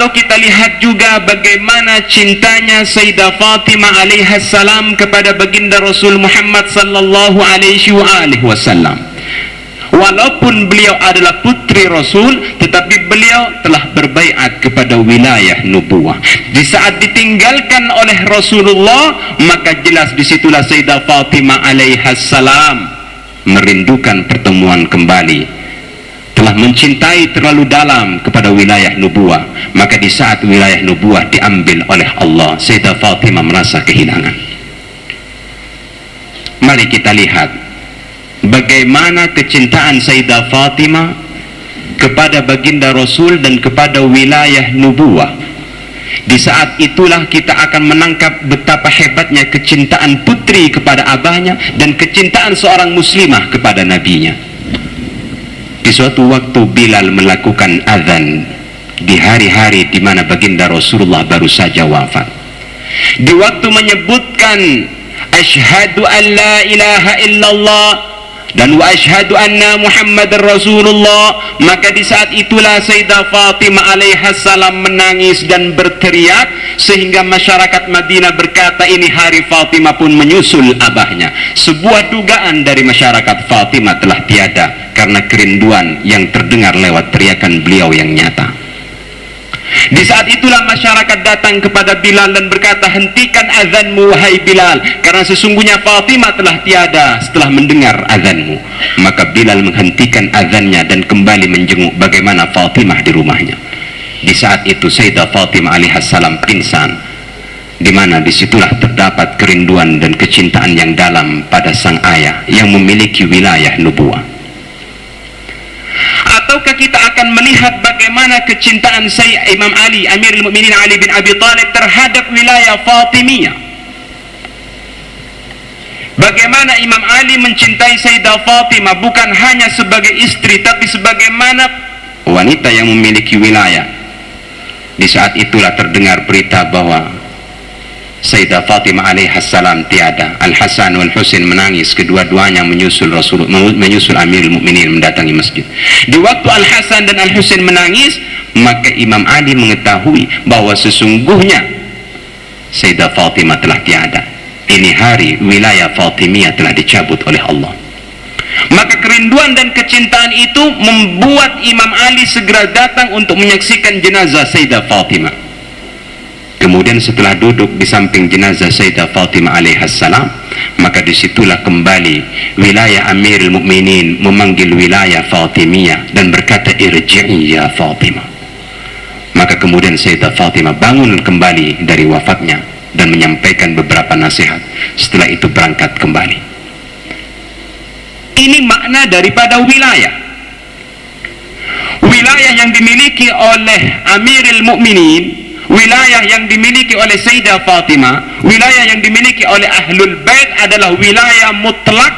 Atau kita lihat juga bagaimana cintanya Sayyidah Fatimah alaihissalam kepada baginda Rasul Muhammad sallallahu alaihi wasallam. Walaupun beliau adalah putri Rasul, tetapi beliau telah berbaiat kepada wilayah nubuwah. Di saat ditinggalkan oleh Rasulullah, maka jelas disitulah Sayyidah Fatimah alaihissalam merindukan pertemuan kembali, telah mencintai terlalu dalam kepada wilayah nubuwah. Maka di saat wilayah nubuwah diambil oleh Allah, Sayyidah Fatimah merasa kehilangan. Mari kita lihat bagaimana kecintaan Sayyidah Fatimah kepada baginda Rasul dan kepada wilayah nubuwah. Di saat itulah kita akan menangkap betapa hebatnya kecintaan putri kepada abahnya dan kecintaan seorang muslimah kepada nabinya. Di suatu waktu Bilal melakukan azan di hari-hari di mana baginda Rasulullah baru saja wafat. Di waktu menyebutkan asyhadu an la ilaha illallah dan wa asyhadu anna Muhammadar Rasulullah, maka di saat itulah Sayyidah Fatimah alaihissalam menangis dan berteriak sehingga masyarakat Madinah berkata, ini hari Fatimah pun menyusul abahnya. Sebuah dugaan dari masyarakat, Fatimah telah tiada karena kerinduan yang terdengar lewat teriakan beliau yang nyata. Di saat itulah masyarakat datang kepada Bilal dan berkata, hentikan azanmu wahai Bilal, karena sesungguhnya Fatimah telah tiada setelah mendengar azanmu. Maka Bilal menghentikan azannya dan kembali menjenguk bagaimana Fatimah di rumahnya. Di saat itu Sayyidah Fatimah alaihissalam pingsan, di mana disitulah terdapat kerinduan dan kecintaan yang dalam pada sang ayah yang memiliki wilayah nubuwah. Ataukah kita akan melihat bagaimana kecintaan Imam Ali, Amirul Mukminin Ali bin Abi Thalib terhadap wilayah Fatimiyah. Bagaimana Imam Ali mencintai Sayyidah Fatimah bukan hanya sebagai istri, tapi sebagaimana wanita yang memiliki wilayah. Di saat itulah terdengar berita bahwa Sayyidah Fatimah alaihissalam tiada. Al-Hasan wal Husain menangis, kedua-duanya menyusul Amirul Mukminin mendatangi masjid. Di waktu Al-Hasan dan Al-Husain menangis, maka Imam Ali mengetahui bahwa sesungguhnya Sayyidah Fatimah telah tiada. Ini hari wilayah Fatimiyah telah dicabut oleh Allah. Maka kerinduan dan kecintaan itu membuat Imam Ali segera datang untuk menyaksikan jenazah Sayyidah Fatimah. Kemudian setelah duduk di samping jenazah Sayyidah Fatimah alaihissalam, maka disitulah kembali wilayah Amirul Mukminin memanggil wilayah Fatimiyah dan berkata, irji'i ya Fatimah. Maka kemudian Sayyidah Fatimah bangun kembali dari wafatnya dan menyampaikan beberapa nasihat. Setelah itu berangkat kembali. Ini makna daripada wilayah. Wilayah yang dimiliki oleh Amirul Mukminin, wilayah yang dimiliki oleh Sayyidah Fatimah, wilayah yang dimiliki oleh Ahlul Bait adalah wilayah mutlak.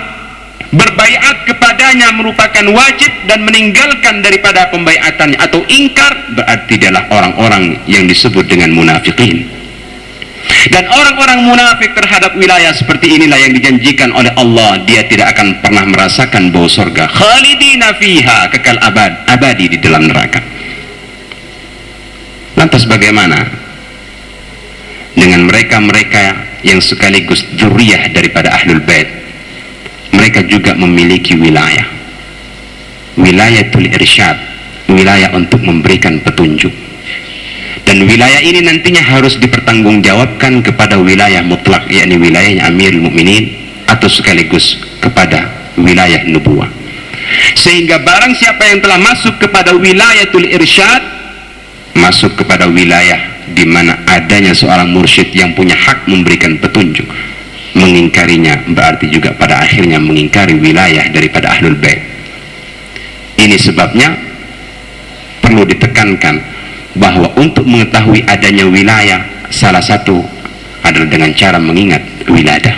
Berbaiat kepadanya merupakan wajib dan meninggalkan daripada pembaiatannya atau ingkar berarti adalah orang-orang yang disebut dengan munafikin. Dan orang-orang munafik terhadap wilayah seperti inilah yang dijanjikan oleh Allah, dia tidak akan pernah merasakan bau surga. Khalidina fiha, kekal abadi di dalam neraka. Lantas bagaimana dengan mereka-mereka yang sekaligus dzurriyyah daripada Ahlul Bait? Mereka juga memiliki wilayah, wilayatul irsyad, wilayah untuk memberikan petunjuk. Dan wilayah ini nantinya harus dipertanggungjawabkan kepada wilayah mutlak, yakni wilayahnya Amirul Mukminin, atau sekaligus kepada wilayah nubuwah. Sehingga barang siapa yang telah masuk kepada wilayatul irsyad, masuk kepada wilayah di mana adanya seorang mursyid yang punya hak memberikan petunjuk, mengingkarinya berarti juga pada akhirnya mengingkari wilayah daripada Ahlul Bait. Ini sebabnya perlu ditekankan bahwa untuk mengetahui adanya wilayah, salah satu adalah dengan cara mengingat wiladah.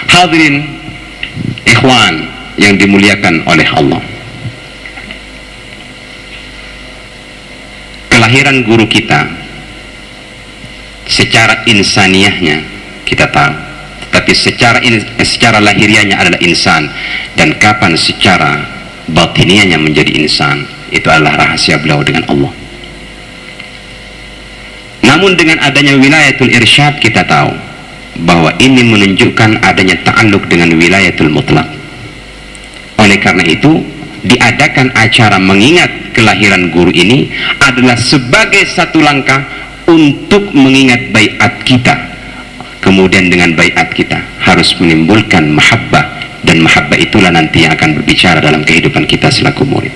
Hadirin ikhwan yang dimuliakan oleh Allah, kelahiran guru kita secara insaniyahnya kita tahu, tapi secara lahiriahnya adalah insan. Dan kapan secara batiniahnya menjadi insan. Itu adalah rahasia beliau dengan Allah. Namun dengan adanya wilayatul irsyad, kita tahu bahwa ini menunjukkan adanya ta'alluq dengan wilayatul mutlaq. Oleh karena itu, diadakan acara mengingat kelahiran guru ini adalah sebagai satu langkah untuk mengingat baiat kita. Kemudian dengan baiat kita harus menimbulkan mahabbah, dan mahabbah itulah nanti yang akan berbicara dalam kehidupan kita selaku murid.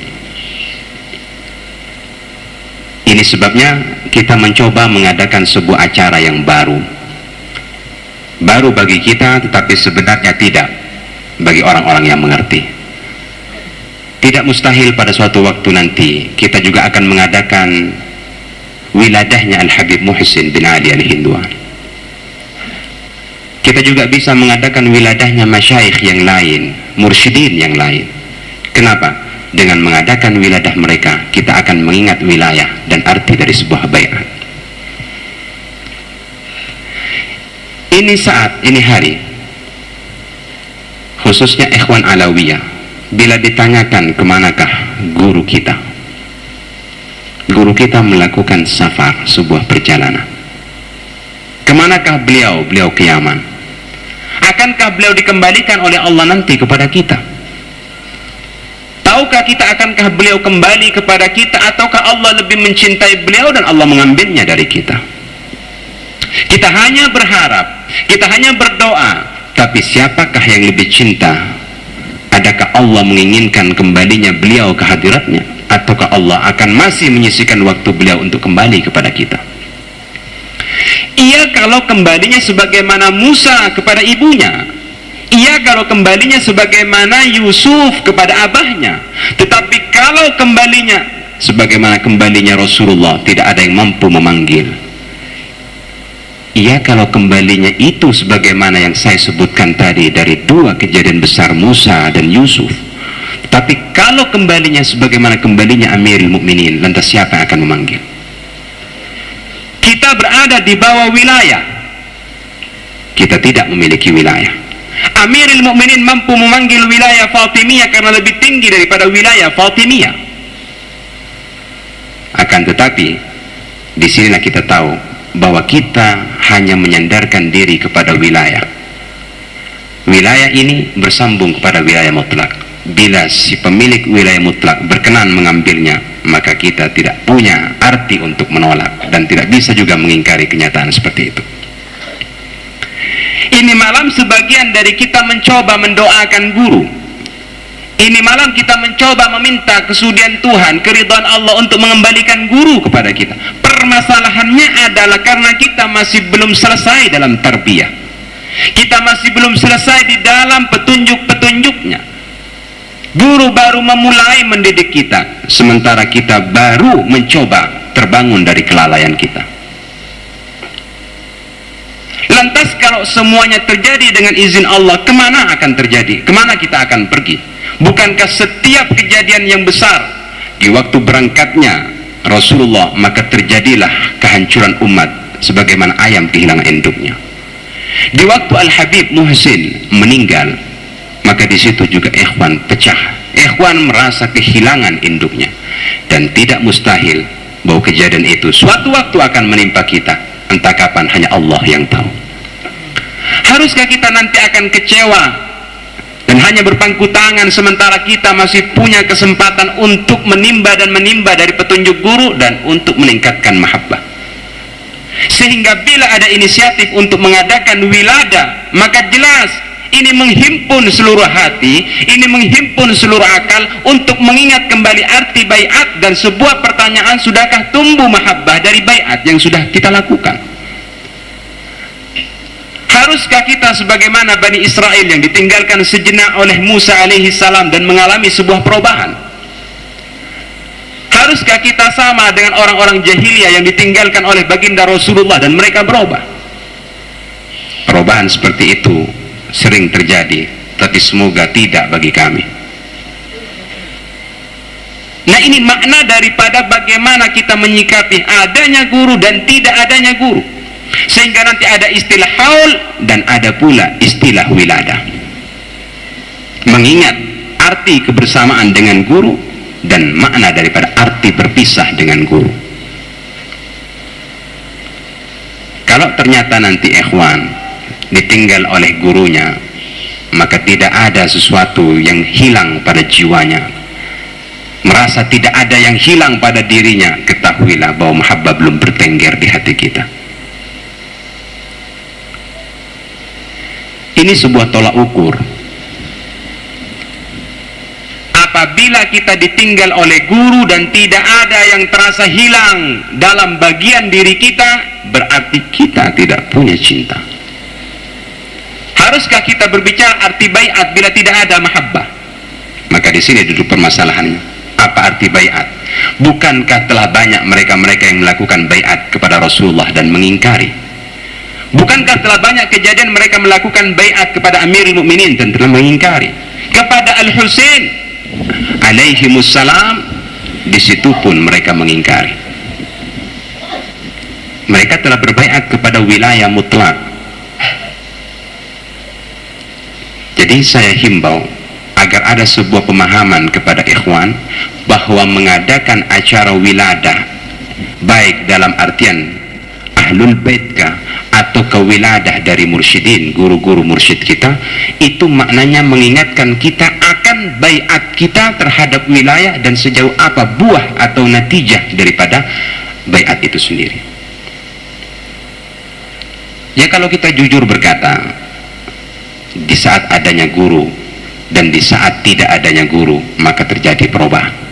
Ini sebabnya kita mencoba mengadakan sebuah acara yang baru bagi kita, tetapi sebenarnya tidak bagi orang-orang yang mengerti. Tidak mustahil pada suatu waktu nanti kita juga akan mengadakan wiladahnya Al-Habib Muhsin bin Ali Al-Hindwan. Kita juga bisa mengadakan wiladahnya masyayikh yang lain, mursyidin yang lain. Kenapa? Dengan mengadakan wiladah mereka, kita akan mengingat wilayah dan arti dari sebuah baiat. Ini saat, ini hari, khususnya ikhwan Alawiyah, bila ditanyakan kemanakah guru kita, guru kita melakukan safar, sebuah perjalanan. Kemanakah beliau? Beliau ke Yaman. Akankah beliau dikembalikan oleh Allah nanti kepada kita? Tahukah kita akankah beliau kembali kepada kita, ataukah Allah lebih mencintai beliau dan Allah mengambilnya dari kita? Kita hanya berharap, kita hanya berdoa, tapi siapakah yang lebih cinta? Adakah Allah menginginkan kembalinya beliau ke hadiratnya, ataukah Allah akan masih menyisihkan waktu beliau untuk kembali kepada kita? Ia kalau kembalinya sebagaimana Musa kepada ibunya, ia kalau kembalinya sebagaimana Yusuf kepada abahnya. Tetapi kalau kembalinya sebagaimana kembalinya Rasulullah, tidak ada yang mampu memanggil. Ia kalau kembalinya itu sebagaimana yang saya sebutkan tadi dari dua kejadian besar Musa dan Yusuf. Tapi kalau kembalinya sebagaimana kembalinya Amirul Mukminin, lantas siapa yang akan memanggil? Kita berada di bawah wilayah, kita tidak memiliki wilayah. Amirul Mukminin mampu memanggil wilayah Fatimiyah karena lebih tinggi daripada wilayah Fatimiyah. Akan tetapi disinilah kita tahu bahwa kita hanya menyandarkan diri kepada wilayah. Wilayah ini bersambung kepada wilayah mutlak. Bila si pemilik wilayah mutlak berkenan mengambilnya, maka kita tidak punya arti untuk menolak dan tidak bisa juga mengingkari kenyataan seperti itu. Ini malam sebagian dari kita mencoba mendoakan guru. Ini malam kita mencoba meminta kesudian Tuhan, keridhaan Allah untuk mengembalikan guru kepada kita. Permasalahannya adalah karena kita masih belum selesai dalam tarbiyah. Kita masih belum selesai di dalam petunjuk-petunjuknya. Guru baru memulai mendidik kita, sementara kita baru mencoba terbangun dari kelalaian kita. Lantas kalau semuanya terjadi dengan izin Allah, kemana akan terjadi? Kemana kita akan pergi? Bukankah setiap kejadian yang besar di waktu berangkatnya Rasulullah, maka terjadilah kehancuran umat sebagaimana ayam kehilangan induknya. Di waktu Al-Habib Muhsin meninggal, maka di situ juga ikhwan pecah. Ikhwan merasa kehilangan induknya, dan tidak mustahil bahwa kejadian itu suatu waktu akan menimpa kita. Entah kapan, hanya Allah yang tahu. Haruskah kita nanti akan kecewa dan hanya berpangku tangan sementara kita masih punya kesempatan untuk menimba dan menimba dari petunjuk guru dan untuk meningkatkan mahabbah? Sehingga bila ada inisiatif untuk mengadakan wilada, maka jelas ini menghimpun seluruh hati, ini menghimpun seluruh akal untuk mengingat kembali arti baiat. Dan sebuah pertanyaan, sudahkah tumbuh mahabbah dari baiat yang sudah kita lakukan? Haruskah kita sebagaimana Bani Israel yang ditinggalkan sejenak oleh Musa alaihi salam dan mengalami sebuah perubahan? Haruskah kita sama dengan orang-orang jahiliyah yang ditinggalkan oleh baginda Rasulullah dan mereka berubah? Perubahan seperti itu sering terjadi, tapi semoga tidak bagi kami. Nah, ini makna daripada bagaimana kita menyikapi adanya guru dan tidak adanya guru, sehingga nanti ada istilah haul dan ada pula istilah wiladah. Mengingat arti kebersamaan dengan guru dan makna daripada arti berpisah dengan guru. Kalau ternyata nanti ikhwan ditinggal oleh gurunya, maka tidak ada sesuatu yang hilang pada jiwanya, merasa tidak ada yang hilang pada dirinya, ketahuilah bahwa mahabbah belum bertengger di hati kita. Ini sebuah tolak ukur. Apabila kita ditinggal oleh guru dan tidak ada yang terasa hilang dalam bagian diri kita, berarti kita tidak punya cinta. Haruskah kita berbicara arti baiat bila tidak ada mahabbah? Maka di sini duduk permasalahannya. Apa arti baiat? Bukankah telah banyak mereka-mereka yang melakukan baiat kepada Rasulullah dan mengingkari? Bukankah telah banyak kejadian mereka melakukan baiat kepada Amirul Mukminin dan telah mengingkari? Kepada Al-Husain alaihimussalam, di situ pun mereka mengingkari. Mereka telah berbaiat kepada wilayah mutlak. Jadi saya himbau agar ada sebuah pemahaman kepada ikhwan bahwa mengadakan acara wiladah, baik dalam artian ahlul baitkah atau kewiladah dari mursyidin, guru-guru mursyid kita, itu maknanya mengingatkan kita akan baiat kita terhadap wilayah dan sejauh apa buah atau natijah daripada baiat itu sendiri. Ya, kalau kita jujur berkata, di saat adanya guru dan di saat tidak adanya guru, maka terjadi perubahan.